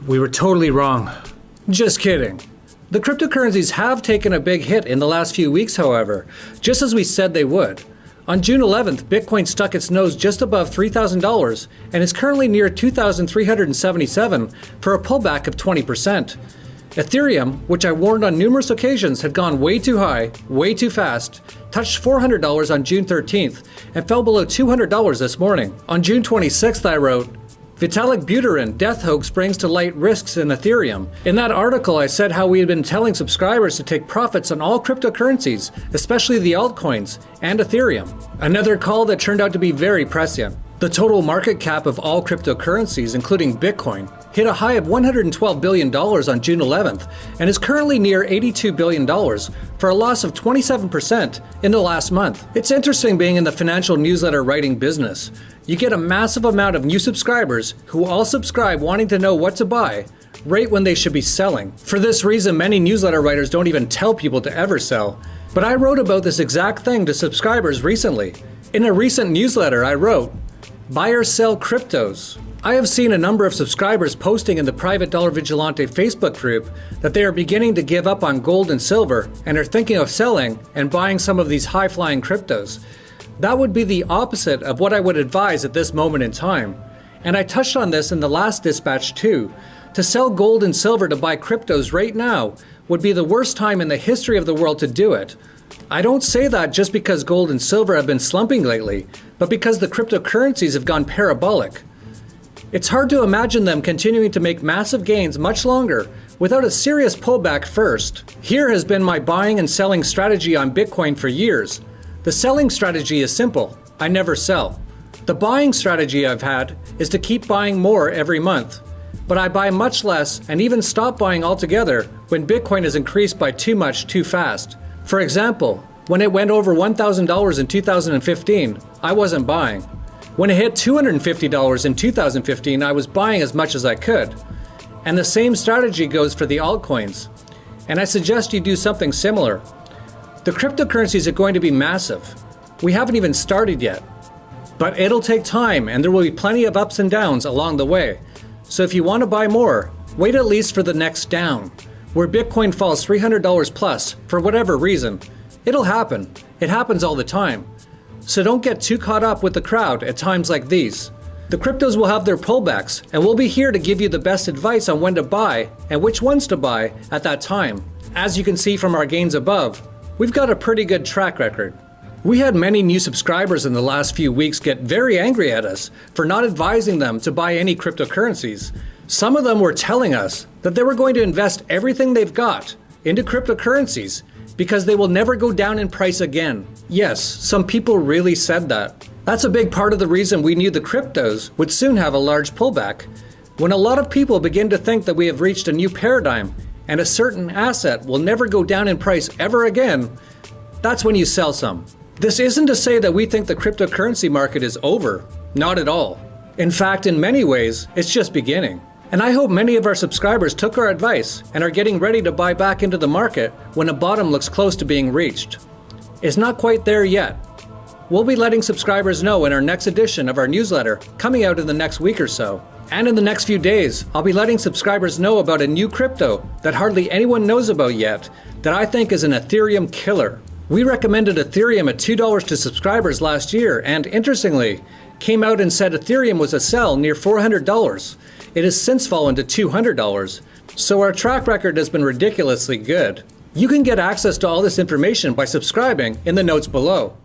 We were totally wrong. Just kidding. The cryptocurrencies have taken a big hit in the last few weeks, however, just as we said they would. On June 11th, Bitcoin stuck its nose just above $3,000 and is currently near $2,377 for a pullback of 20%. Ethereum, which I warned on numerous occasions had gone way too high, way too fast, touched $400 on June 13th and fell below $200 this morning. On June 26th, I wrote, Vitalik Buterin death hoax brings to light risks in Ethereum. In that article, I said how we had been telling subscribers to take profits on all cryptocurrencies, especially the altcoins and Ethereum. Another call that turned out to be very prescient. The total market cap of all cryptocurrencies, including Bitcoin, hit a high of $112 billion on June 11th and is currently near $82 billion for a loss of 27% in the last month. It's interesting being in the financial newsletter writing business. You get a massive amount of new subscribers who all subscribe wanting to know what to buy right when they should be selling. For this reason, many newsletter writers don't even tell people to ever sell. But I wrote about this exact thing to subscribers recently. In a recent newsletter, I wrote, buy or sell cryptos. I have seen a number of subscribers posting in the private Dollar Vigilante Facebook group that they are beginning to give up on gold and silver and are thinking of selling and buying some of these high-flying cryptos. That would be the opposite of what I would advise at this moment in time. And I touched on this in the last dispatch too. To sell gold and silver to buy cryptos right now would be the worst time in the history of the world to do it. I don't say that just because gold and silver have been slumping lately, but because the cryptocurrencies have gone parabolic. It's hard to imagine them continuing to make massive gains much longer without a serious pullback first. Here has been my buying and selling strategy on Bitcoin for years. The selling strategy is simple. I never sell. The buying strategy I've had is to keep buying more every month. But I buy much less and even stop buying altogether when Bitcoin is increased by too much too fast. For example, when it went over $1,000 in 2015, I wasn't buying. When it hit $250 in 2015, I was buying as much as I could. And the same strategy goes for the altcoins. And I suggest you do something similar. The cryptocurrencies are going to be massive. We haven't even started yet. But it'll take time and there will be plenty of ups and downs along the way. So if you want to buy more, wait at least for the next down, where Bitcoin falls $300 plus for whatever reason. It'll happen. It happens all the time. So don't get too caught up with the crowd at times like these. The cryptos will have their pullbacks, and we'll be here to give you the best advice on when to buy and which ones to buy at that time. As you can see from our gains above, we've got a pretty good track record. We had many new subscribers in the last few weeks get very angry at us for not advising them to buy any cryptocurrencies. Some of them were telling us that they were going to invest everything they've got into cryptocurrencies because they will never go down in price again. Yes, some people really said that. That's a big part of the reason we knew the cryptos would soon have a large pullback. When a lot of people begin to think that we have reached a new paradigm and a certain asset will never go down in price ever again, that's when you sell some. This isn't to say that we think the cryptocurrency market is over. Not at all. In fact, in many ways, it's just beginning. And I hope many of our subscribers took our advice and are getting ready to buy back into the market when a bottom looks close to being reached. It's not quite there yet. We'll be letting subscribers know in our next edition of our newsletter coming out in the next week or so. And in the next few days, I'll be letting subscribers know about a new crypto that hardly anyone knows about yet that I think is an Ethereum killer. We recommended Ethereum at $2 to subscribers last year and, interestingly, came out and said Ethereum was a sell near $400. It has since fallen to $200. So our track record has been ridiculously good. You can get access to all this information by subscribing in the notes below.